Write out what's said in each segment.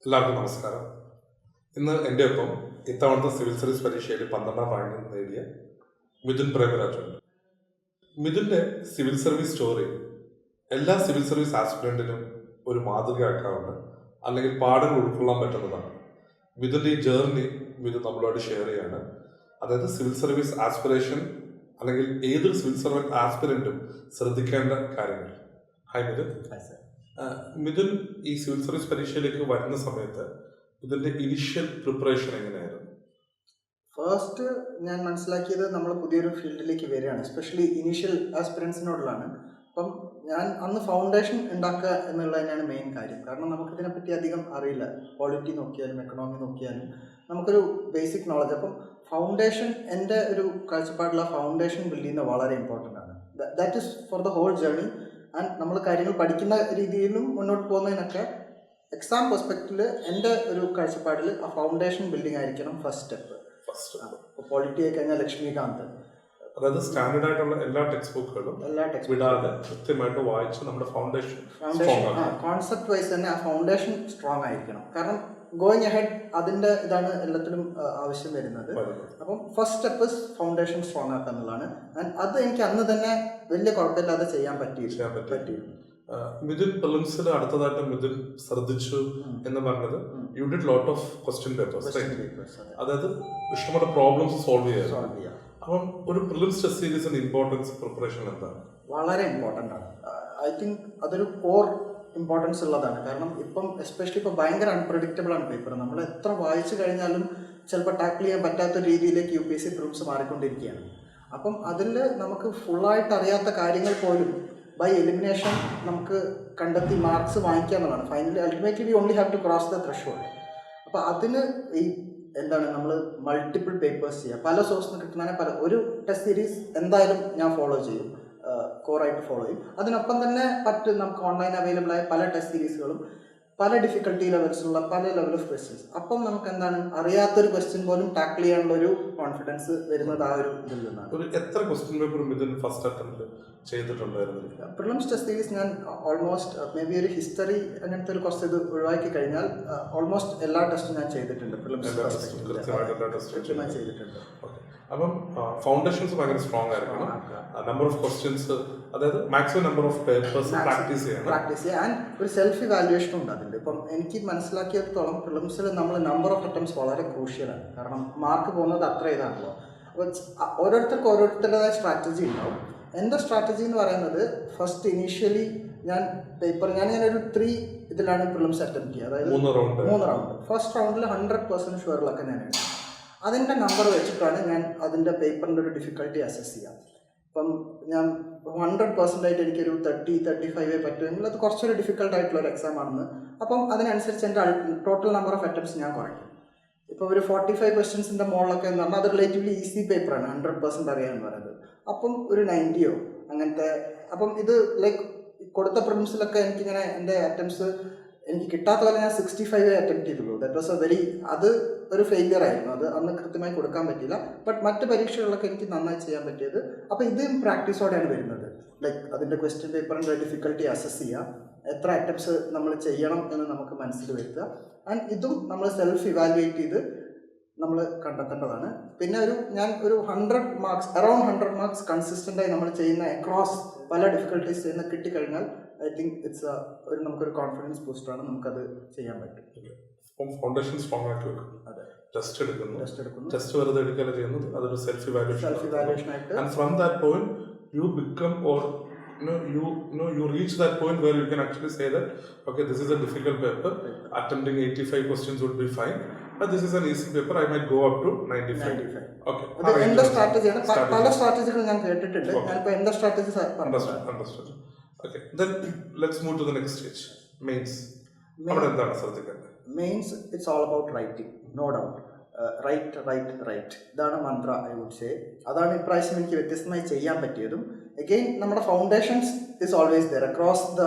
എല്ലാവർക്കും നമസ്കാരം. ഇന്ന് എൻ്റെ ഒപ്പം ഇത്തവണത്തെ സിവിൽ സർവീസ് പരീക്ഷയിൽ 12ാം റാങ്ക് നേടിയ മിഥുൻ പ്രേമരാജ് ഉണ്ട്. മിഥുൻ്റെ സിവിൽ സർവീസ് സ്റ്റോറി എല്ലാ സിവിൽ സർവീസ് ആസ്പിരൻറ്റിനും ഒരു മാതൃകയാക്കാവുന്ന അല്ലെങ്കിൽ പാഠങ്ങൾ ഉൾക്കൊള്ളാൻ പറ്റുന്നതാണ്. മിഥുൻ്റെ ഈ ജേർണി മിഥുൻ നമ്മളോട് ഷെയർ ചെയ്യാണ്. അതായത് സിവിൽ സർവീസ് ആസ്പിറേഷൻ അല്ലെങ്കിൽ ഏതൊരു സിവിൽ സർവീസ് ആസ്പിരൻറ്റും ശ്രദ്ധിക്കേണ്ട കാര്യങ്ങൾ. ഹായ് മിഥുൻ. മിഥുൻ ഈ സിവിൽ സർവീസ് പരീക്ഷയിലേക്ക് വരുന്ന സമയത്ത് ഇതിന്റെ ഇനിഷ്യൽ പ്രിപ്പറേഷൻ എങ്ങനെയായിരുന്നു? ഫസ്റ്റ് ഞാൻ മനസ്സിലാക്കിയത് നമ്മൾ പുതിയൊരു ഫീൽഡിലേക്ക് വരികയാണ്, എസ്പെഷ്യലി ഇനീഷ്യൽ ആസ്പിറൻസിനോടുള്ളതാണ്. അപ്പം ഞാൻ അന്ന് ഫൗണ്ടേഷൻ ഉണ്ടാക്കുക എന്നുള്ളത് തന്നെയാണ് മെയിൻ കാര്യം. കാരണം നമുക്കിതിനെപ്പറ്റി അധികം അറിയില്ല. ക്വാളിറ്റി നോക്കിയാലും എക്കണോമി നോക്കിയാലും നമുക്കൊരു ബേസിക് നോളജ്. അപ്പം ഫൗണ്ടേഷൻ, എൻ്റെ ഒരു കാഴ്ചപ്പാടിലുള്ള ഫൗണ്ടേഷൻ ബിൽഡ് ചെയ്യുന്നത് വളരെ ഇമ്പോർട്ടൻ്റ് ആണ്. That is for the whole journey. And നമ്മൾ കാര്യങ്ങൾ പഠിക്കുന്ന രീതിയിലും മുന്നോട്ട് പോകുന്നതിനൊക്കെ എക്സാം പെർസ്പെക്റ്റിൽ എൻ്റെ ഒരു കാഴ്ചപ്പാടിൽ ആ ഫൗണ്ടേഷൻ ബിൽഡിംഗ് ആയിരിക്കണം ഫസ്റ്റ് സ്റ്റെപ്പ്. ക്വാളിറ്റി ആയി കഴിഞ്ഞാൽ ലക്ഷ്മികാന്ത്, അതായത് സ്റ്റാൻഡേർഡ് ആയിട്ടുള്ള എല്ലാ ടെക്സ്റ്റ് ബുക്കുകളും വിടാതെ കൃത്യമായിട്ട് വായിച്ച് നമ്മുടെ ഫൗണ്ടേഷൻ കോൺസെപ്റ്റ് വൈസ് തന്നെ ആ ഫൗണ്ടേഷൻ സ്ട്രോങ് ആയിരിക്കണം. കാരണം ഗോയിങ് അഹെഡ് അതിൻ്റെ ഇതാണ് എല്ലാത്തിലും ആവശ്യം വരുന്നത്. അപ്പം ഫസ്റ്റ് സ്റ്റെപ്പ് ഫൗണ്ടേഷൻ സ്ട്രോങ് ആക്കുക എന്നുള്ളതാണ്. ആൻഡ് അത് എനിക്ക് അന്ന് തന്നെ വലിയ കുഴപ്പമില്ലാതെ ചെയ്യാൻ പറ്റി. മിഥുൻ പ്രിലിംസിൽ അടുത്തതായിട്ട് മിഥുൻ ശ്രദ്ധിച്ചു എന്ന് പറഞ്ഞത് you did lot of question papers, അതായത് ഇഷ്ടംപോലെ പ്രോബ്ലംസ് സോൾവ് ചെയ്യാം. അപ്പം ഒരു പ്രിലിംസ് ടെസ്റ്റ് സീരീസിന്റെ ഇമ്പോർട്ടൻസ് പ്രിപ്പറേഷൻ എന്താണ്? വളരെ ഇമ്പോർട്ടൻ്റ് ആണ്. ഐ തിങ്ക് അതൊരു കോർ ഇമ്പോർട്ടൻസ് ഉള്ളതാണ്. കാരണം ഇപ്പം എസ്പെഷ്യലി ഇപ്പോൾ ഭയങ്കര അൺപ്രഡിക്റ്റബിൾ ആണ് പേപ്പർ. നമ്മൾ എത്ര വായിച്ചു കഴിഞ്ഞാലും ചിലപ്പോൾ ടാക്കിൾ ചെയ്യാൻ പറ്റാത്ത രീതിയിലേക്ക് UPSC പ്രിലിംസ് മാറിക്കൊണ്ടിരിക്കുകയാണ്. അപ്പം അതിൽ നമുക്ക് ഫുള്ളായിട്ട് അറിയാത്ത കാര്യങ്ങൾ പോലും ബൈ എലിമിനേഷൻ നമുക്ക് കണ്ടെത്തി മാർക്സ് വാങ്ങിക്കുക എന്നുള്ളതാണ്. Finally ultimately we only have to cross the threshold. അപ്പോൾ അതിന് ഈ എന്താണ് നമ്മൾ മൾട്ടിപ്പിൾ പേപ്പേഴ്സ് ചെയ്യുക, പല സോഴ്സിൽ നിന്ന് കിട്ടുന്നതിനെ ഒരു ടെസ്റ്റ് സീരീസ് എന്തായാലും ഞാൻ ഫോളോ ചെയ്യും, കോറായിട്ട് ഫോളോ ചെയ്യും. അതിനൊപ്പം തന്നെ നമുക്ക് ഓൺലൈൻ അവൈലബിൾ ആയ പല ടെസ്റ്റ് സീരീസുകളും പല ഡിഫിക്കൽട്ടി ലെവൽസിലുള്ള പല ലെവൽ ഓഫ് ക്വസ്റ്റ്യൻസ്. അപ്പം നമുക്ക് എന്താണ് അറിയാത്തൊരു ക്വസ്റ്റ്യൻ പോലും ടാക്കിൾ ചെയ്യാനുള്ള ഒരു കോൺഫിഡൻസ് വരുന്നത് ആ ഒരു ഇതിൽ നിന്നാണ്. ഒരു എത്ര ക്വസ്റ്റ്യൻ പേപ്പർ ഇതിന് ഫസ്റ്റ് അറ്റംപ്റ്റ് ചെയ്തിട്ടുണ്ടായിരുന്നു? പ്രിലിംസ് ടെസ്റ്റ് സീരീസ് ഞാൻ ഓൾമോസ്റ്റ് മേ ബി ഒരു ഹിസ്റ്ററി അങ്ങനത്തെ ഒരു കുറച്ച് ഇത് ഒഴിവാക്കി കഴിഞ്ഞാൽ ഓൾമോസ്റ്റ് എല്ലാ ടെസ്റ്റും ഞാൻ ചെയ്തിട്ടുണ്ട്. കൃത്യമായി ചെയ്തിട്ടുണ്ട്. അപ്പം ഫൗണ്ടേഷൻസ് ഭയങ്കര സ്ട്രോങ് ആയിരിക്കണം. നമ്പർ ഓഫ് ക്വസ്റ്റ്യൻസ്, അതായത് maximum number of papers practice ചെയ്യുക. ആൻഡ് ഒരു സെൽഫ് ഇവാലുവേഷനും ഉണ്ട് അതിൻ്റെ. ഇപ്പം എനിക്ക് മനസ്സിലാക്കിയിടത്തോളം പ്രിലിംസിൽ നമ്മൾ നമ്പർ ഓഫ് അറ്റംപ്റ്റ്സ് വളരെ ക്രൂഷ്യലാണ്. കാരണം മാർക്ക് പോകുന്നത് അത്ര ഇതാണല്ലോ. അപ്പോൾ ഓരോരുത്തർക്കും ഓരോരുത്തരുടേതായ സ്ട്രാറ്റജി ഉണ്ടാവും. എൻ്റെ സ്ട്രാറ്റജി എന്ന് പറയുന്നത് ഫസ്റ്റ് ഇനീഷ്യലി ഞാനൊരു 3 ഇതിലാണ് പ്രിലിംസ് അറ്റംപ്റ്റ് ചെയ്യുക. അതായത് 3 റൗണ്ട്. ഫസ്റ്റ് റൗണ്ടിൽ 100% ഷുവറിലൊക്കെ ഞാൻ എഴുതും. അതിൻ്റെ നമ്പർ വെച്ചിട്ടാണ് ഞാൻ അതിൻ്റെ പേപ്പറിൻ്റെ ഒരു ഡിഫിക്കൽട്ടി അസസ് ചെയ്യുക. ഇപ്പം ഞാൻ 100% എനിക്കൊരു 30-35 പറ്റുമെങ്കിൽ അത് കുറച്ചൊരു ഡിഫിക്കൽട്ടായിട്ടുള്ള ഒരു എക്സാം ആണെന്ന്. അപ്പം അതിനനുസരിച്ച് എൻ്റെ ടോട്ടൽ നമ്പർ ഓഫ് അറ്റംപ്റ്റ്സ് ഞാൻ കുറയ്ക്കും. ഇപ്പോൾ ഒരു 45 ക്വസ്റ്റ്യൻസിൻ്റെ മുകളിലൊക്കെ എന്ന് പറഞ്ഞാൽ അത് റിലേറ്റീവ്ലി ഈസി പേപ്പറാണ്, 100% അറിയാമെന്ന് പറയുന്നത്. അപ്പം ഒരു 90 അങ്ങനത്തെ. അപ്പം ഇത് ലൈക്ക് കൊടുത്ത പ്രിലിംസിലൊക്കെ എനിക്കിങ്ങനെ എൻ്റെ അറ്റംപ്റ്റ്സ് എനിക്ക് കിട്ടാത്ത പോലെ ഞാൻ 65 അറ്റംപ്റ്റ് ചെയ്തുള്ളൂ. ദാറ്റ് വാസ് അത് ഒരു ഫെയിലിയർ ആയിരുന്നു. അത് അന്ന് കൃത്യമായി കൊടുക്കാൻ പറ്റിയില്ല. ബട്ട് മറ്റ് പരീക്ഷകളിലൊക്കെ എനിക്ക് നന്നായി ചെയ്യാൻ പറ്റിയത്. അപ്പോൾ ഇതും പ്രാക്ടീസോടെയാണ് വരുന്നത്. ലൈക്ക് അതിൻ്റെ ക്വസ്റ്റ്യൻ പേപ്പറിൻ്റെ ഡിഫിക്കൽട്ടി അസസ് ചെയ്യുക, എത്ര അറ്റംപ്റ്റ്സ് നമ്മൾ ചെയ്യണം എന്ന് നമുക്ക് മനസ്സിൽ വരുത്തുക. ആൻഡ് ഇതും നമ്മൾ സെൽഫ് ഇവാലുവേറ്റ് ചെയ്ത് നമ്മൾ കണ്ടെത്തേണ്ടതാണ്. പിന്നെ ഞാൻ ഒരു 100 മാർക്സ്, അറൌണ്ട് 100 മാർക്സ് കൺസിസ്റ്റൻ്റായി നമ്മൾ ചെയ്യുന്ന അക്രോസ് പല ഡിഫിക്കൽട്ടീസ് ചെയ്യുന്ന കിട്ടിക്കഴിഞ്ഞാൽ ഐ തിങ്ക് ഇറ്റ്സ് നമുക്കൊരു കോൺഫിഡൻസ് ബൂസ്റ്ററാണ്, നമുക്കത് ചെയ്യാൻ പറ്റും. ഫൗണ്ടേഷൻ സ്ട്രോങ് ആയിട്ട് വെക്കും. അതെ, ടെസ്റ്റ് എടുക്കുന്നു. ടെസ്റ്റ് വെറുതെ എടുക്കുകയല്ല ചെയ്യുന്നത്, അതൊരു സെൽഫ് ഇവാലുവേഷൻ ആയിട്ട്. And from that point you become or you reach that point where you can actually say that okay, this is a difficult paper, attempting 85 questions would be fine, but this is an easy paper, I might go up to 95. Okay, അത് എൻ്റെ സ്ട്രാറ്റജിയാണ്. പല സ്ട്രാറ്റജികൾ ഞാൻ കേട്ടിട്ടുണ്ട്. ഞാനിപ്പോൾ എൻ്റെ strategy understood. Okay, then let's move to the next stage, mains. അവിടെ എന്താണ് ശ്രദ്ധിക്കേണ്ടത്? Mains it's all about writing, no doubt. Right ഇതാണ് മന്ത്ര, ഐ വുഡ് സേ. അതാണ് ഇപ്രാവശ്യം എനിക്ക് വ്യത്യസ്തമായി ചെയ്യാൻ പറ്റിയതും. അഗെയിൻ നമ്മുടെ foundations is always there across the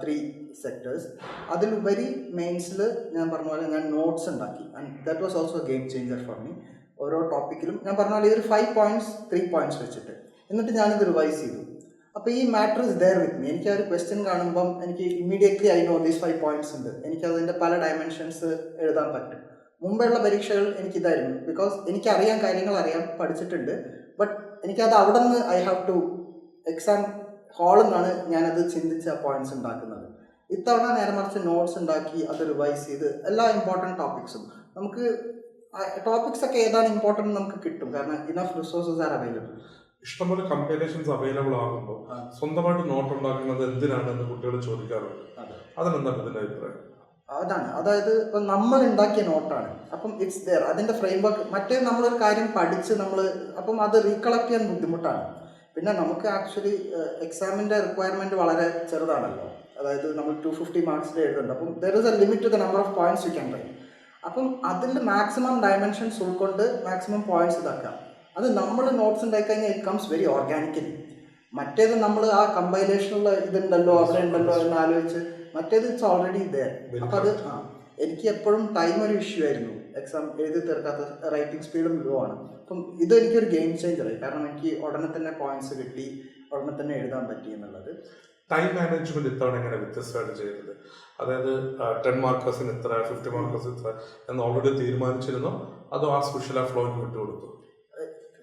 3 sectors. അതിലുപരി മെയിൻസിൽ ഞാൻ പറഞ്ഞ പോലെ ഞാൻ നോട്ട്സ് ഉണ്ടാക്കി. And that was also game changer for me. ഓരോ ടോപ്പിക്കിലും ഞാൻ പറഞ്ഞ പോലെ ഇതൊരു 5 പോയിന്റ്സ് 3 പോയിന്റ്സ് വെച്ചിട്ട് എന്നിട്ട് ഞാനിത് റിവൈസ് ചെയ്തു. അപ്പോൾ ഈ matter is there with me. എനിക്ക് ആ ഒരു ക്വസ്റ്റ്യൻ കാണുമ്പം എനിക്ക് immediately I know these 5 points ഉണ്ട്. എനിക്കതിൻ്റെ പല ഡയമെൻഷൻസ് എഴുതാൻ പറ്റും. മുമ്പുള്ള പരീക്ഷകൾ എനിക്കിതായിരുന്നു, ബിക്കോസ് എനിക്കറിയാം, കാര്യങ്ങൾ അറിയാം, പഠിച്ചിട്ടുണ്ട്. ബട്ട് എനിക്കത് അവിടെ നിന്ന് ഐ ഹാവ് ടു എക്സാം ഹാളിൽ നിന്നാണ് ഞാനത് ചിന്തിച്ച് ആ പോയിന്റ്സ് ഉണ്ടാക്കുന്നത്. ഇത്തവണ നേരെ മറിച്ച് നോട്ട്സ് ഉണ്ടാക്കി അത് റിവൈസ് ചെയ്ത് എല്ലാ ഇമ്പോർട്ടൻറ്റ് ടോപ്പിക്സും നമുക്ക് ടോപ്പിക്സ് ഒക്കെ ഏതാണ് ഇമ്പോർട്ടൻറ്റ് നമുക്ക് കിട്ടും, കാരണം ഇനഫ് റിസോഴ്സസ് ആർ അവൈലബിൾ. ഇഷ്ടംപോലെ കമ്പൈലേഷൻസ് അവൈലബിൾ ആകുമ്പോൾ സ്വന്തമായിട്ട് നോട്ട് ഉണ്ടാക്കുന്നത് എന്തിനാണെന്ന് കുട്ടികൾ ചോദിക്കാറുണ്ട്. അതിനെന്താണ് ഇതിന്റെ അഭിപ്രായം? അതാണ്, അതായത് ഇപ്പം നമ്മൾ ഉണ്ടാക്കിയ നോട്ടാണ്, അപ്പം ഇറ്റ്സ് ദെയർ, അതിൻ്റെ ഫ്രെയിം വർക്ക്. മറ്റേ നമ്മളൊരു കാര്യം പഠിച്ച് അപ്പം അത് റീകളക്ട് ചെയ്യാൻ ബുദ്ധിമുട്ടാണ്. പിന്നെ നമുക്ക് ആക്ച്വലി എക്സാമിൻ്റെ റിക്വയർമെൻറ്റ് വളരെ ചെറുതാണല്ലോ, അതായത് നമ്മൾ 250 മാർക്സിൽ എഴുതുന്നുണ്ട്. അപ്പം there is a limit to the number of points you can write. അപ്പം അതിൽ മാക്സിമം ഡയമെൻഷൻസ് ഉൾക്കൊണ്ട് മാക്സിമം പോയിന്റ്സ് ഇതാക്കാം. അത് നമ്മൾ നോട്ട്സ് ഉണ്ടാക്കി കഴിഞ്ഞാൽ ഇറ്റ് കംസ് വെരി ഓർഗാനിക്കലി. മറ്റേത് നമ്മൾ ആ കമ്പൈലേഷനുള്ള ഇതുണ്ടല്ലോ അവിടെ ഉണ്ടല്ലോ എന്ന് ആലോചിച്ച്, മറ്റേത് ഇറ്റ്സ് ഓൾറെഡി ദെയർ. അപ്പം അത് എനിക്ക് എപ്പോഴും ടൈം ഒരു ഇഷ്യൂ ആയിരുന്നു, എക്സാം എഴുതി തീർക്കാത്ത, റൈറ്റിംഗ് സ്പീഡും ലോ ആണ്. അപ്പം ഇത് എനിക്കൊരു ഗെയിം ചേഞ്ചറായി, കാരണം എനിക്ക് ഉടനെ തന്നെ പോയിന്റ്സ് കിട്ടി, ഉടനെ തന്നെ എഴുതാൻ പറ്റി എന്നുള്ളത്. ടൈം മാനേജ്മെന്റ് ഇത്തവണ എങ്ങനെ വ്യത്യസ്തമായിട്ട് ചെയ്യുന്നത്? അതായത് 10 മാർക്കേഴ്സിന് ഇത്ര, 50 മാർക്കേഴ്സിന് ഇത്ര എന്ന് ഓൾറെഡി തീരുമാനിച്ചിരുന്നോ, അതോ ആ സ്പെഷ്യൽ ആ ഫ്ലോയ്ക്ക് വിട്ടുകൊടുത്തു?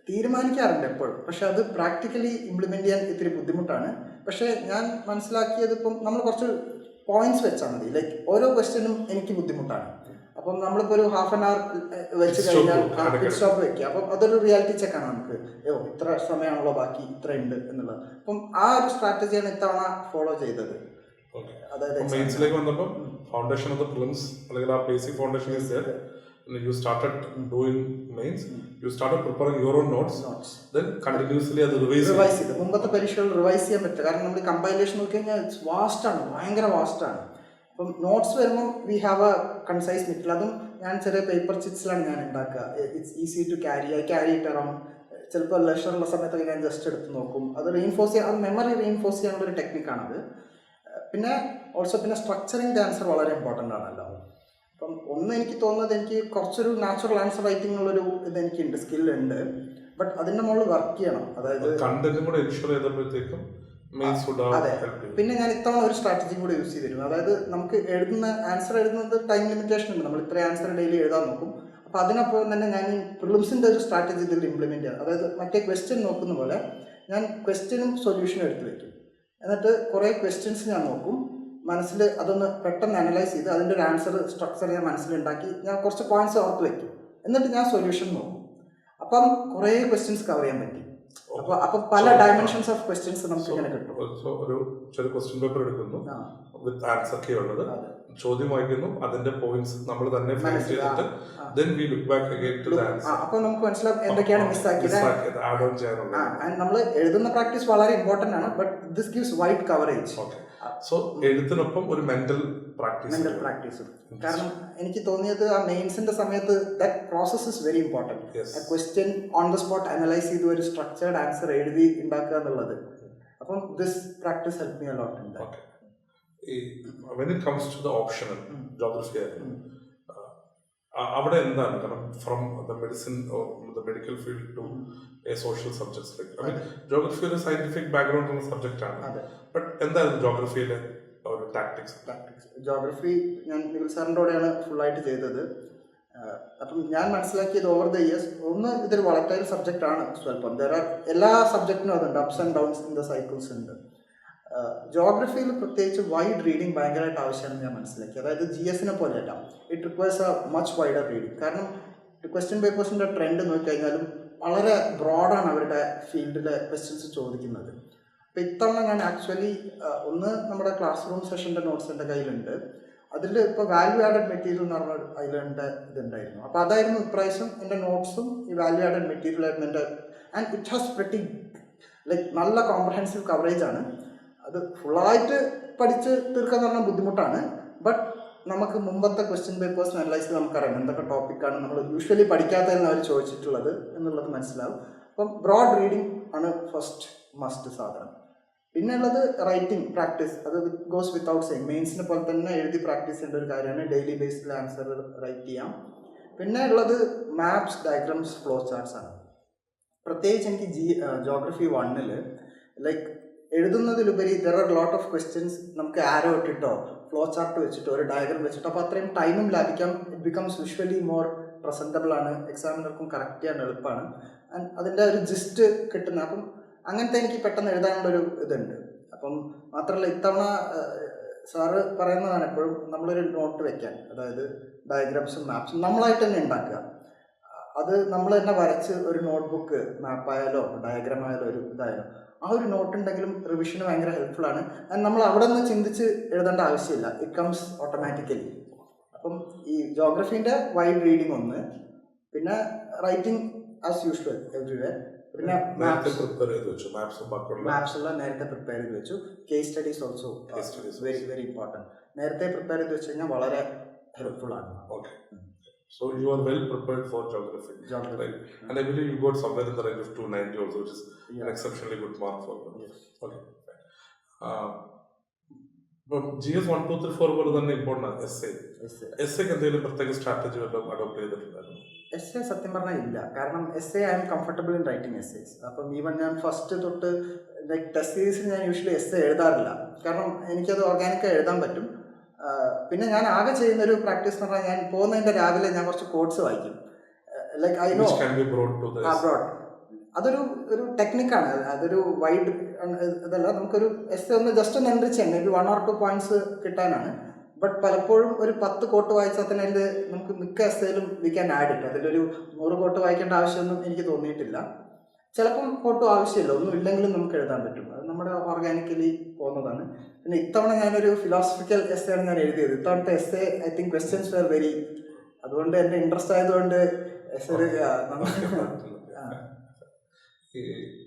തീരുമാനിക്കാറുണ്ട് എപ്പോഴും, പക്ഷെ അത് പ്രാക്ടിക്കലി ഇംപ്ലിമെന്റ് ചെയ്യാൻ ഇത്തിരി ബുദ്ധിമുട്ടാണ്. പക്ഷേ ഞാൻ മനസ്സിലാക്കിയത് ഇപ്പം നമ്മൾ കുറച്ച് പോയിന്റ്സ് വെച്ചാൽ മതി. ലൈക്ക് ഓരോ ക്വസ്റ്റ്യനും എനിക്ക് ബുദ്ധിമുട്ടാണ്. അപ്പം നമ്മളിപ്പോൾ ഒരു ഹാഫ് ആൻ അവർ വെച്ച് കഴിഞ്ഞാൽ പിറ്റ് സ്റ്റോപ്പ് വെക്കുക. അപ്പം അതൊരു റിയാലിറ്റി ചെക്കാണ് നമുക്ക്. ഇത്ര സമയമാണല്ലോ ബാക്കി, ഇത്ര ഉണ്ട് എന്നുള്ളത്. അപ്പം ആ ഒരു സ്ട്രാറ്റജിയാണ് ഇത്തവണ ഫോളോ ചെയ്തത്. അതായത് മെയിൻസിലേക്ക് വന്നപ്പോൾ ഫൗണ്ടേഷൻ ഓഫ് ദ പ്രിലിംസ് അല്ലെങ്കിൽ ആ basic foundation is there. You started doing mains, you started preparing your own notes, then continuously അത് റിവൈസ് ചെയ്ത് മുമ്പത്തെ പരീക്ഷകൾ റിവൈസ് ചെയ്യാൻ പറ്റും. കാരണം നമ്മൾ കമ്പൈലേഷൻ നോക്കി കഴിഞ്ഞാൽ ഇറ്റ്സ് വാസ്റ്റാണ്, ഭയങ്കര വാസ്റ്റാണ്. അപ്പം നോട്ട്സ് വരുമ്പം we have a concise material. അതും ഞാൻ ചെറിയ പേപ്പർ ചിറ്റ്സിലാണ് ഞാൻ ഉണ്ടാക്കുക. It's easy to carry, I carry it around. ചിലപ്പോൾ ലെഷറുള്ള സമയത്തൊക്കെ ഞാൻ ജസ്റ്റ് എടുത്ത് നോക്കും. അത് റീഇൻഫോഴ്സ് ചെയ്യാൻ, അത് മെമ്മറി റീഇൻഫോഴ്സ് ചെയ്യാനുള്ളൊരു ടെക്നിക്കാണത്. പിന്നെ ഓൾസോ പിന്നെ സ്ട്രക്ചറിങ് ദ ആൻസർ വളരെ ഇമ്പോർട്ടൻ്റ് ആണല്ലോ. അപ്പം ഒന്ന് എനിക്ക് തോന്നുന്നത്, എനിക്ക് കുറച്ചൊരു നാച്ചുറൽ ആൻസർ റൈറ്റിംഗ് ഉള്ളൊരു ഇത് എനിക്കുണ്ട്, സ്കില്ലുണ്ട്. ബട്ട് അതിൻ്റെ മുകളിൽ വർക്ക് ചെയ്യണം. അതായത് കണ്ടന്റും കൂടെ എൻഷുർ ചെയ്തപ്പോഴത്തേക്കും അതെ. പിന്നെ ഞാൻ ഇത്തവണ ഒരു സ്ട്രാറ്റജി കൂടെ യൂസ് ചെയ്തിരുന്നു. അതായത് നമുക്ക് ആൻസർ എഴുതുന്നത് ടൈം ലിമിറ്റേഷൻ ഉണ്ട്. നമ്മൾ ഇത്രയും ആൻസർ ഡെയിലി എഴുതാൻ നോക്കും. അപ്പോൾ അതിനൊപ്പം തന്നെ ഞാൻ ഈ പ്രിലിംസിൻ്റെ ഒരു സ്ട്രാറ്റജി ഇതിൽ ഇംപ്ലിമെൻറ്റ് ചെയ്യാം. അതായത് മറ്റേ ക്വസ്റ്റ്യൻ നോക്കുന്ന പോലെ ഞാൻ ക്വസ്റ്റ്യനും സൊല്യൂഷനും എടുത്ത് വയ്ക്കും. എന്നിട്ട് കുറേ ക്വസ്റ്റ്യൻസ് ഞാൻ നോക്കും, മനസ്സിൽ അതൊന്ന് പെട്ടെന്ന് അനലൈസ് ചെയ്ത് അതിൻ്റെ ഒരു ആൻസർ സ്ട്രക്ചർ ഞാൻ മനസ്സിലുണ്ടാക്കി ഞാൻ കുറച്ച് പോയിന്റ്സ് ഓർത്ത് വയ്ക്കും. എന്നിട്ട് ഞാൻ സൊല്യൂഷൻ നോക്കും. അപ്പം കുറേ ക്വസ്റ്റ്യൻസ് കവർ ചെയ്യാൻ പറ്റി. അപ്പം പല ഡയമെൻഷൻസ് ഓഫ് ക്വസ്റ്റ്യൻസ് നമുക്ക് ഇങ്ങനെ കിട്ടും. ഒരു ചെറിയ ക്വസ്റ്റ്യൻ പേപ്പർ എടുക്കുന്നു, വിത്ത് ആൻസർ ഒക്കെ ഉള്ളത്, ചോദ്യം വായിക്കുന്നു, അതിന്റെ പോയിന്റ്സ് നമ്മൾ തന്നെ ഫിനിഷ് ചെയ്തിട്ട് then we look back again to the answer. അപ്പോൾ നമുക്ക് മനസ്സിലാവും എന്തൊക്കെയാണ് മിസ്സാക്കിയത്, ആഡ് ഓൺ ചെയ്യാനുള്ളത്. ആൻഡ് നമ്മൾ എഴുതുന്ന പ്രാക്ടീസ് വളരെ ഇമ്പോർട്ടൻ്റ് ആണ്. But this gives wide coverage. So എഴുത്തിനൊപ്പം ഒരു മെന്റൽ പ്രാക്ടീസ്. കാരണം എനിക്ക് തോന്നിയത് ആ മെയിൻസിന്റെ സമയത്ത് that process is very important. Question on the spot analyse ചെയ്ത് ഒരു സ്ട്രക്ചേർഡ് ആൻസർ എഴുതി ഉണ്ടാക്കുക എന്നുള്ളത്. അപ്പം this practice help me a lot in that. When it comes to the optional geography, അവിടെ എന്താണ്, കാരണം from the medicine or the medical field to a social subjects like, I mean geography ഒരു scientific background ഉള്ള subject ആണ്. But എന്തായിരുന്നു ജോഗ്രഫിയിലെ ഒരു tactics? Geography ഞാൻ നിഖിൽ സാറിൻ്റെ കൂടെയാണ് ഫുള്ളായിട്ട് ചെയ്തത്. അപ്പം ഞാൻ മനസ്സിലാക്കിയത് ഓവർ ദ ഇയേഴ്സ്, ഒന്ന് ഇതൊരു വളറ്റൈൽ സബ്ജക്റ്റ് ആണ് സ്വല്പം. എല്ലാ സബ്ജക്റ്റിനും അതുണ്ട്, ups and downs in the cycles ഉണ്ട്. ജോഗ്രഫിയിൽ പ്രത്യേകിച്ച് വൈഡ് റീഡിങ് ഭയങ്കരമായിട്ട് ആവശ്യമാണെന്ന് ഞാൻ മനസ്സിലാക്കി. അതായത് GS-നെ പോലെയല്ല, it requires A much wider reading. കാരണം ക്വസ്റ്റ്യൻ പേപ്പേഴ്സിൻ്റെ ട്രെൻഡ് നോക്കിക്കഴിഞ്ഞാലും വളരെ ബ്രോഡാണ് അവരുടെ ഫീൽഡിലെ ക്വസ്റ്റ്യൻസ് ചോദിക്കുന്നത്. അപ്പോൾ ഇത്തവണ ഞാൻ ആക്ച്വലി ഒന്ന് നമ്മുടെ ക്ലാസ് റൂം സെഷൻ്റെ നോട്ട്സ് എൻ്റെ കയ്യിലുണ്ട്. അതിൽ ഇപ്പോൾ വാല്യൂ ആഡഡ് മെറ്റീരിയൽ എന്ന് പറഞ്ഞ iLearnൻ്റെ ഇതുണ്ടായിരുന്നു. അപ്പോൾ അതായിരുന്നു ഇപ്രാവശ്യം എൻ്റെ നോട്ട്സും ഈ വാല്യൂ ആഡഡ് മെറ്റീരിയൽ ആയിരുന്നു എൻ്റെ. And it has pretty like നല്ല കോംപ്രഹെൻസീവ് കവറേജ് ആണ്. അത് ഫുള്ളായിട്ട് പഠിച്ച് തീർക്കാന്ന് പറഞ്ഞാൽ ബുദ്ധിമുട്ടാണ്. ബട്ട് നമുക്ക് മുമ്പത്തെ ക്വസ്റ്റ്യൻ പേപ്പേഴ്സ് അനലൈസ് ചെയ്ത് നമുക്കറിയാം എന്തൊക്കെ ടോപ്പിക്കാണ് നമ്മൾ യൂഷ്വലി പഠിക്കാത്തതെന്ന് അവർ ചോദിച്ചിട്ടുള്ളത് എന്നുള്ളത് മനസ്സിലാവും. അപ്പം ബ്രോഡ് റീഡിങ് ആണ് ഫസ്റ്റ് മസ്റ്റ് സാധനം. പിന്നെ ഉള്ളത് റൈറ്റിംഗ് പ്രാക്ടീസ്. അത് ഗോസ് വിത്തൗട്ട് സെയിം. മെയിൻസിനെ പോലെ തന്നെ എഴുതി പ്രാക്ടീസ് ചെയ്യേണ്ട ഒരു കാര്യമാണ്. ഡെയിലി ബേസിൽ ആൻസർ റൈറ്റ് ചെയ്യാം. പിന്നെ ഉള്ളത് മാപ്സ്, ഡയഗ്രാംസ്, ഫ്ലോ ചാർട്ട്സ് ആണ്. പ്രത്യേകിച്ച് എനിക്ക് ജോഗ്രഫി 1 ലൈക്ക് എഴുതുന്നതിലുപരി there are lot of questions നമുക്ക് ആരോ ഇട്ടിട്ടോ ഫ്ലോ ചാർട്ട് വെച്ചിട്ടോ ഒരു ഡയഗ്രം വെച്ചിട്ടോ അപ്പോൾ അത്രയും ടൈമും ലാഭിക്കാം. It becomes visually more presentable ആണ്, എക്സാമിനർക്കും കറക്റ്റ് ചെയ്യാൻ എളുപ്പമാണ്, ആൻഡ് അതിൻ്റെ ഒരു ജിസ്റ്റ് കിട്ടുന്ന. അപ്പം അങ്ങനത്തെ എനിക്ക് പെട്ടെന്ന് എഴുതാനുള്ളൊരു ഇതുണ്ട്. അപ്പം മാത്രമല്ല ഇത്തവണ സാറ് പറയുന്നതാണ് എപ്പോഴും നമ്മളൊരു നോട്ട് വെക്കാൻ, അതായത് ഡയഗ്രാംസും മാപ്സും നമ്മളായിട്ട് തന്നെ ഉണ്ടാക്കുക. അത് നമ്മൾ തന്നെ വരച്ച് ഒരു നോട്ട്ബുക്ക് മാപ്പായാലോ ഡയഗ്രാം ആയാലോ ഒരു ഇതായാലോ ആ ഒരു നോട്ട് ഉണ്ടെങ്കിലും റിവിഷന് ഭയങ്കര ഹെൽപ്ഫുൾ ആണ്. ആൻഡ് നമ്മൾ അവിടെ നിന്ന് ചിന്തിച്ച് എഴുതേണ്ട ആവശ്യമില്ല, ഇറ്റ് കംസ് ഓട്ടോമാറ്റിക്കലി. അപ്പം ഈ ജോഗ്രഫീൻ്റെ വൈഡ് റീഡിങ് ഒന്ന്, പിന്നെ റൈറ്റിംഗ് ആസ് യൂഷ്വൽ എവ്രിവെയർ, പിന്നെ മാപ്സ് എല്ലാം നേരത്തെ പ്രിപ്പയർ ചെയ്ത് വെച്ചു. Case studies also very very important. നേരത്തെ പ്രിപ്പയർ ചെയ്ത് വെച്ച് കഴിഞ്ഞാൽ വളരെ ഹെൽപ്ഫുൾ ആണ്. So you are well prepared for geography. Right? And I believe you got somewhere in the range of 290 also, which is an exceptionally good mark for you. Yes. Okay. But GS 1, 2, 3, 4 പോലെ തന്നെ important essay. എസ്സേക്ക് എന്തെങ്കിലും പ്രത്യേക strategy വല്ലതും adopt ചെയ്തിട്ടുണ്ടായിരുന്നു? Essay സത്യം പറഞ്ഞാൽ ഇല്ല. കാരണം essay I M comfortable in writing essays. അപ്പം ഈവൻ ഞാൻ ഫസ്റ്റ് തൊട്ട് ലൈക്ക് ടെസ്റ്റ് സീരീസിൽ ഞാൻ യൂഷ്വലി എസ്സേ എഴുതാറില്ല, കാരണം എനിക്കത് ഓർഗാനിക്കായി എഴുതാൻ പറ്റും. പിന്നെ ഞാൻ ആകെ ചെയ്യുന്നൊരു പ്രാക്ടീസ് എന്ന് പറഞ്ഞാൽ ഞാൻ പോകുന്നതിൻ്റെ രാവിലെ ഞാൻ കുറച്ച് കോഡ്സ് വായിക്കും. Like I know broad. അതൊരു ടെക്നിക്കാണ്, അതൊരു വൈഡ് ഇതല്ല. നമുക്കൊരു എസ്സേ ഒന്ന് ജസ്റ്റ് ഒന്ന് എൻട്രി ചെയ്യാം, മേ ബി 1 or 2 പോയിന്റ്സ് കിട്ടാനാണ്. ബട്ട് പലപ്പോഴും ഒരു 10 കോട്ട് വായിച്ചാൽ തന്നെ അതിൽ നമുക്ക് മിക്ക എസ്സേയിലും വി ക്യാൻ ആഡ് ഇറ്റ്. അതിലൊരു 100 കോട്ട് വായിക്കേണ്ട ആവശ്യമൊന്നും എനിക്ക് തോന്നിയിട്ടില്ല. ചിലപ്പം കോട്ടും ആവശ്യമില്ല, ഒന്നും ഇല്ലെങ്കിലും നമുക്ക് എഴുതാൻ പറ്റും. അത് നമ്മുടെ ഓർഗാനിക്കലി പോകുന്നതാണ്. പിന്നെ ഇത്തവണ ഞാനൊരു ഫിലോസഫിക്കൽ എസ്സേ ആണ് ഞാൻ എഴുതിയത്. ഇത്തവണത്തെ essay I think questions were very, അതുകൊണ്ട് എൻ്റെ ഇൻട്രസ്റ്റ് ആയതുകൊണ്ട് എസ്സേ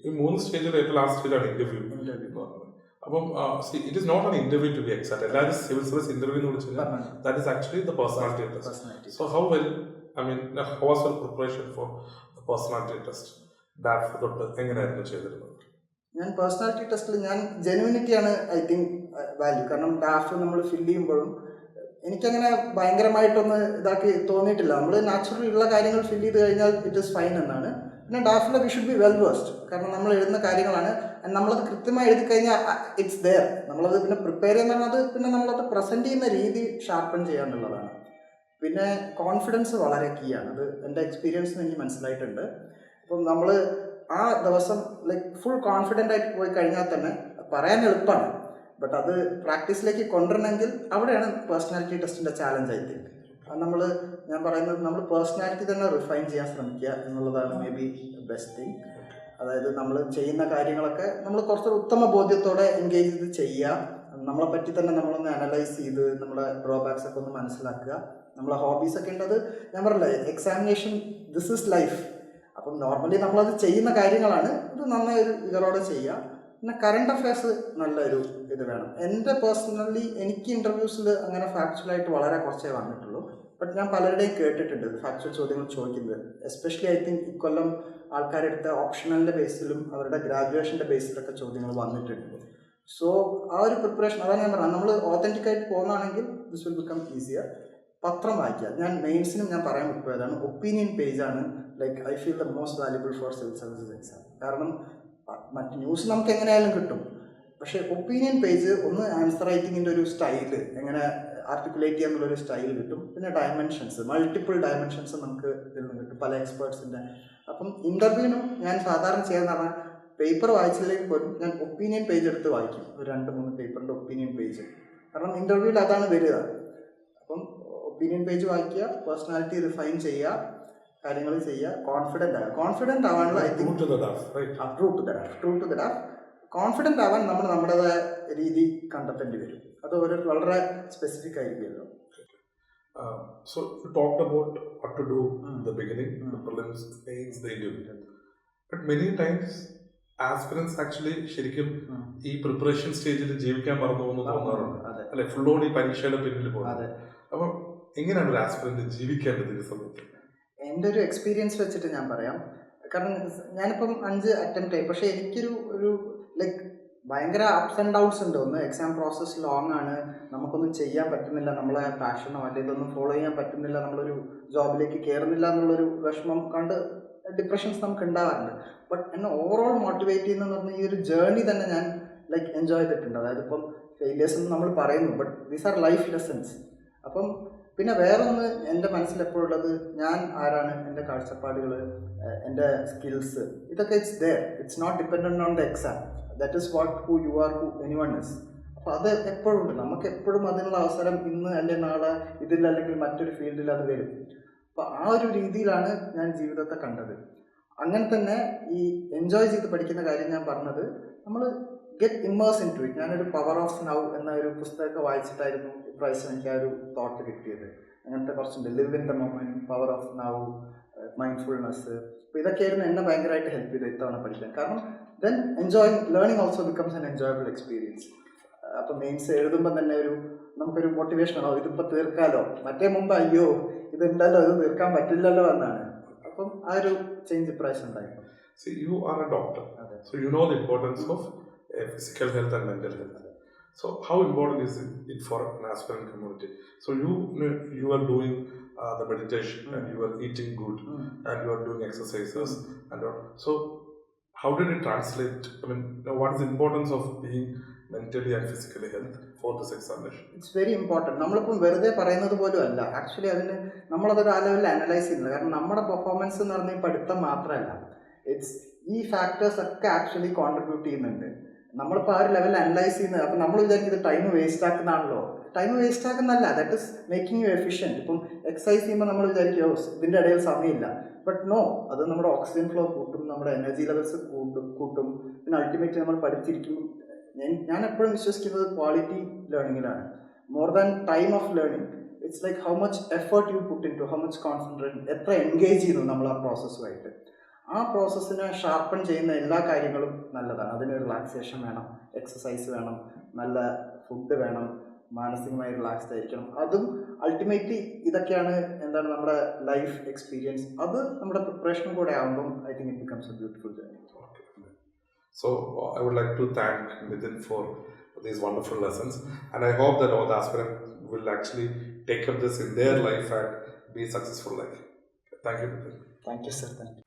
ഈ 3 സ്റ്റേജിൽ ഏറ്റവും ലാസ്റ്റ് സ്റ്റേജാണ് ഇന്റർവ്യൂ. അപ്പം it is not an interview to be exact. എല്ലാവരും സിവിൽ സർവീസ് ഇന്റർവ്യൂ എന്ന് വിളിച്ചാൽ that is actually the personality test. So how well I mean how was your preparation for the personality test? DAF തൊട്ട് എങ്ങനെയായിരുന്നു ചെയ്തിരുന്നത്? ഞാൻ personality ടെസ്റ്റിൽ ഞാൻ ജെനുവിനിറ്റിയാണ് I think value. കാരണം ഡാഫ് നമ്മൾ ഫില്ല് ചെയ്യുമ്പോഴും എനിക്കങ്ങനെ ഭയങ്കരമായിട്ടൊന്ന് ഇതാക്കി തോന്നിയിട്ടില്ല. നമ്മൾ നാച്ചുറലി ഉള്ള കാര്യങ്ങൾ ഫില്ല് ചെയ്ത് കഴിഞ്ഞാൽ ഇറ്റ് ഈസ് ഫൈൻ എന്നാണ്. പിന്നെ ഡാഫിൽ we should be well versed, കാരണം നമ്മൾ എഴുതുന്ന കാര്യങ്ങളാണ്, നമ്മളത് കൃത്യമായി എഴുതി കഴിഞ്ഞാൽ ഇറ്റ്സ് ദെയർ. നമ്മളത് പിന്നെ പ്രിപ്പയർ ചെയ്യുന്നത് പിന്നെ നമ്മളത് പ്രസൻറ്റ് ചെയ്യുന്ന രീതി ഷാർപ്പൺ ചെയ്യാനുള്ളതാണ്. പിന്നെ കോൺഫിഡൻസ് വളരെ കീ ആണ്. അത് എൻ്റെ എക്സ്പീരിയൻസിന് എനിക്ക് മനസ്സിലായിട്ടുണ്ട്. അപ്പം നമ്മൾ ആ ദിവസം ലൈക്ക് ഫുൾ കോൺഫിഡൻ്റ് ആയിട്ട് പോയി കഴിഞ്ഞാൽ തന്നെ പറയാൻ എളുപ്പമാണ്, ബട്ട് അത് പ്രാക്ടീസിലേക്ക് കൊണ്ടുവരണമെങ്കിൽ അവിടെയാണ് പേഴ്സണാലിറ്റി ടെസ്റ്റിൻ്റെ ചാലഞ്ച് ആയി തിങ്ക്. അത് ഞാൻ പറയുന്നത് നമ്മൾ പേഴ്സണാലിറ്റി തന്നെ റിഫൈൻ ചെയ്യാൻ ശ്രമിക്കുക എന്നുള്ളതാണ് മേ ബി ബെസ്റ്റ് തിങ്. അതായത് നമ്മൾ ചെയ്യുന്ന കാര്യങ്ങളൊക്കെ നമ്മൾ കുറച്ചൊരു ഉത്തമ ബോധ്യത്തോടെ എൻഗേജ് ചെയ്ത് ചെയ്യുക. നമ്മളെ പറ്റി തന്നെ നമ്മളൊന്ന് അനലൈസ് ചെയ്ത് നമ്മുടെ ഡ്രോബാക്സ് ഒക്കെ ഒന്ന് മനസ്സിലാക്കുക. നമ്മളെ ഹോബീസൊക്കെ ഉണ്ടത് ഞാൻ പറഞ്ഞില്ലേ, എക്സാമിനേഷൻ ദിസ് ഈസ് ലൈഫ്. അപ്പം നോർമലി നമ്മളത് ചെയ്യുന്ന കാര്യങ്ങളാണ്, ഇത് നന്നായി ഒരു ഇതോടെ ചെയ്യുക. പിന്നെ കറണ്ട് അഫയേഴ്സ് നല്ലൊരു ഇത് വേണം. എൻ്റെ പേഴ്സണലി എനിക്ക് ഇൻ്റർവ്യൂസിൽ അങ്ങനെ ഫാക്ച്വലായിട്ട് വളരെ കുറച്ചേ വന്നിട്ടുള്ളൂ. ബട്ട് ഞാൻ പലരുടെയും കേട്ടിട്ടുണ്ട് ഫാക്ച്വൽ ചോദ്യങ്ങൾ ചോദിക്കുന്നത്. എസ്പെഷ്യലി ഐ തിങ്ക് ഇക്കൊല്ലം ആൾക്കാരെടുത്ത ഓപ്ഷണലിൻ്റെ ബേസിലും അവരുടെ ഗ്രാജുവേഷൻ്റെ ബേസിലൊക്കെ ചോദ്യങ്ങൾ വന്നിട്ടുണ്ട്. സോ ആ ഒരു പ്രിപ്പറേഷൻ അതാണ് ഞാൻ പറഞ്ഞത്. നമ്മൾ ഓതൻറ്റിക്കായിട്ട് പോകുന്നതാണെങ്കിൽ ദിസ് വിൽ ബിക്കം ഈസിയർ. പത്രം വായിക്കുക. ഞാൻ മെയിൻസിനും ഞാൻ പറയാൻ വിട്ടുപോയതാണ്, ഒപ്പീനിയൻ പേജാണ് like I feel the most valuable for civil services exam. കാരണം മറ്റ് ന്യൂസ് നമുക്ക് എങ്ങനെയായാലും കിട്ടും, പക്ഷേ ഒപ്പീനിയൻ പേജ് ഒന്ന് ആൻസർ റൈറ്റിങ്ങിൻ്റെ ഒരു സ്റ്റൈല് എങ്ങനെ ആർട്ടിക്കുലേറ്റ് ചെയ്യാന്നുള്ളൊരു സ്റ്റൈൽ കിട്ടും. പിന്നെ ഡയമെൻഷൻസ്, മൾട്ടിപ്പിൾ ഡയമെൻഷൻസ് നമുക്ക് ഇതിൽ നിന്ന് കിട്ടും പല എക്സ്പേർട്സിൻ്റെ. അപ്പം ഇൻ്റർവ്യൂവിനും ഞാൻ സാധാരണ ചെയ്യാന്ന് പറഞ്ഞാൽ പേപ്പർ വായിച്ചില്ലെങ്കിൽ പോലും ഞാൻ ഒപ്പീനിയൻ പേജ് എടുത്ത് വായിക്കും, ഒരു 2-3 പേപ്പറിൻ്റെ ഒപ്പീനിയൻ പേജ്. കാരണം ഇൻ്റർവ്യൂവിൽ അതാണ് വരിക. അപ്പം ഒപ്പീനിയൻ പേജ് വായിക്കുക, പേഴ്സണാലിറ്റി റിഫൈൻ ചെയ്യുക, കാര്യങ്ങൾ ചെയ്യുക, കോൺഫിഡൻ്റ് ആവാനുള്ള I think true to the ഡാഫ്. കോൺഫിഡൻ്റ് ആവാൻ നമ്മൾ നമ്മുടേതായ രീതി കണ്ടെത്തേണ്ടി വരും. അത് വളരെ സ്പെസിഫിക് ആയിരിക്കുമല്ലോ. So you talked about what to do in the beginning, the prelims, mains, the interview. But many times aspirants actually ശരിക്കും ഈ പ്രിപ്പറേഷൻ സ്റ്റേജിൽ ജീവിക്കാൻ മറന്നു പോകുന്നു തോന്നാറുണ്ട് അല്ലെ, ഫുൾ ഓൺ ഈ പരീക്ഷയുടെ പിന്നിൽ പോകുന്നത്. അപ്പം എങ്ങനെയാണ് ഒരു ആസ്പിറന്റ് ജീവിക്കേണ്ടത് ഈ സമയത്ത്? എൻ്റെ ഒരു എക്സ്പീരിയൻസ് വെച്ചിട്ട് ഞാൻ പറയാം. കാരണം ഞാനിപ്പം 5 അറ്റംപ്റ്റ് ആയി, പക്ഷേ എനിക്കൊരു ലൈക്ക് ഭയങ്കര അപ്സ് ആൻഡ് ഡൗൺസ് ഉണ്ട്. ഒന്ന് എക്സാം പ്രോസസ്സ് ലോങ് ആണ്, നമുക്കൊന്നും ചെയ്യാൻ പറ്റുന്നില്ല, നമ്മളെ പാഷനോ അല്ലെങ്കിൽ ഇതൊന്നും ഫോളോ ചെയ്യാൻ പറ്റുന്നില്ല, നമ്മളൊരു ജോബിലേക്ക് കയറുന്നില്ല എന്നുള്ളൊരു വിഷമം കണ്ട് ഡിപ്രഷൻസ് നമുക്ക് ഉണ്ടാവാറുണ്ട്. ബട്ട് എന്നെ ഓവറോൾ മോട്ടിവേറ്റ് ചെയ്യുന്നതെന്ന് പറഞ്ഞാൽ ഈ ഒരു ജേർണി തന്നെ ഞാൻ ലൈക്ക് എൻജോയ് ചെയ്തിട്ടുണ്ട്. അതായത് ഇപ്പം ഫെയിലിയേഴ്സ് എന്ന് നമ്മൾ പറയുന്നു, but these are life lessons. അപ്പം പിന്നെ വേറൊന്ന് എൻ്റെ മനസ്സിലെപ്പോഴുള്ളത്, ഞാൻ ആരാണ്, എൻ്റെ കാഴ്ചപ്പാടുകൾ, എൻ്റെ സ്കിൽസ്, ഇതൊക്കെ it's there. It's not dependent on the exam. That is what who you are, who anyone is. അപ്പോൾ അത് എപ്പോഴും ഉണ്ട്. നമുക്ക് എപ്പോഴും അതിനുള്ള അവസരം ഇന്ന് അല്ലെങ്കിൽ നാളെ ഇതിൽ അല്ലെങ്കിൽ മറ്റൊരു ഫീൽഡിൽ അത് വരും. അപ്പോൾ ആ ഒരു രീതിയിലാണ് ഞാൻ ജീവിതത്തെ കണ്ടത്. അങ്ങനെ തന്നെ ഈ എൻജോയ് ചെയ്ത് പഠിക്കുന്ന കാര്യം ഞാൻ പറഞ്ഞത്, നമ്മൾ get immerse into it. ഞാനൊരു പവർ ഓഫ് നൗ എന്ന ഒരു പുസ്തകമൊക്കെ വായിച്ചിട്ടായിരുന്നു ഇപ്രാവശ്യം എനിക്ക് ആ ഒരു തോട്ട് കിട്ടിയത്. അങ്ങനത്തെ കുറച്ചുണ്ട്, live in the moment, power of now, mindfulness. അപ്പോൾ ഇതൊക്കെയായിരുന്നു എന്നെ ഭയങ്കരമായിട്ട് ഹെൽപ്പ് ചെയ്ത് ഇത്തവണ പഠിക്കാൻ. കാരണം then learning also becomes an enjoyable experience. അപ്പോൾ മെയിൻസ് എഴുതുമ്പോൾ തന്നെ നമുക്കൊരു മോട്ടിവേഷൻ ആണോ, ഇതിപ്പോൾ തീർക്കാലോ. മറ്റേ മുമ്പ് അയ്യോ ഇതുണ്ടല്ലോ, ഇത് തീർക്കാൻ പറ്റില്ലല്ലോ എന്നാണ്. അപ്പം ആ ഒരു ചേഞ്ച് ഇപ്രാവശ്യം ഉണ്ടായിരുന്നു. See, you are a doctor, so you know the importance of physical health and mental health. So how important is it for an aspirant community? So you are doing the meditation and you are eating good and you are doing exercises and all. So how did it translate? I mean, what is the importance of being mentally and physically health for this examination? It's very important. നമ്മളിപ്പം വെറുതെ പറയുന്നത് പോലും അല്ല, actually അതിന് നമ്മളതൊരു ആ ലെവലിൽ analyse ചെയ്യുന്നത്. കാരണം നമ്മുടെ പെർഫോമൻസ് എന്ന് പറഞ്ഞാൽ ഈ പഠിത്തം മാത്രമല്ല, ഈ ഫാക്ടേഴ്സ് ഒക്കെ ആക്ച്വലി കോൺട്രിബ്യൂട്ട് ചെയ്യുന്നുണ്ട്. നമ്മളിപ്പോൾ ആ ഒരു ലെവലിൽ അനലൈസ് ചെയ്യുന്നത്. അപ്പം നമ്മൾ വിചാരിക്കുന്നത് ടൈം വേസ്റ്റ് ആക്കുന്നതാണല്ലോ. ടൈം വേസ്റ്റ് ആക്കുന്നതല്ല, that is making you efficient. ഇപ്പം എക്സസൈസ് ചെയ്യുമ്പോൾ നമ്മൾ വിചാരിക്കുമോ ഇതിൻ്റെ ഇടയിൽ സമയമില്ല, ബട്ട് നോ, അത് നമ്മുടെ ഓക്സിജൻ ഫ്ലോ കൂട്ടും, നമ്മുടെ എനർജി ലെവൽസ് കൂട്ടും. പിന്നെ അൾട്ടിമേറ്റ്ലി നമ്മൾ പഠിച്ചിരിക്കും. ഞാൻ എപ്പോഴും വിശ്വസിക്കുന്നത് ക്വാളിറ്റി ലേണിങ്ങിലാണ്. More than time of learning, it's like how much effort you put in to, how much concentration, എത്ര എൻഗേജ് ചെയ്യുന്നു നമ്മൾ ആ പ്രോസസ്സുമായിട്ട്. ആ പ്രോസസ്സിനെ ഷാർപ്പൺ ചെയ്യുന്ന എല്ലാ കാര്യങ്ങളും നല്ലതാണ്. അതിന് റിലാക്സേഷൻ വേണം, എക്സസൈസ് വേണം, നല്ല ഫുഡ് വേണം, മാനസികമായി റിലാക്സ്ഡ് ആയിരിക്കണം. അതും അൾട്ടിമേറ്റ്ലി ഇതൊക്കെയാണ് എന്താണ് നമ്മുടെ ലൈഫ് എക്സ്പീരിയൻസ്. അത് നമ്മുടെ പ്രിപ്പറേഷനും കൂടെ ആകുമ്പം I think it becomes A beautiful journey. So I would like to thank Mithun for these wonderful lessons, and I hope that all the aspirants will actually take up this in their life and be successful life. Thank you, Mithun. Thank you, sir. Thank you.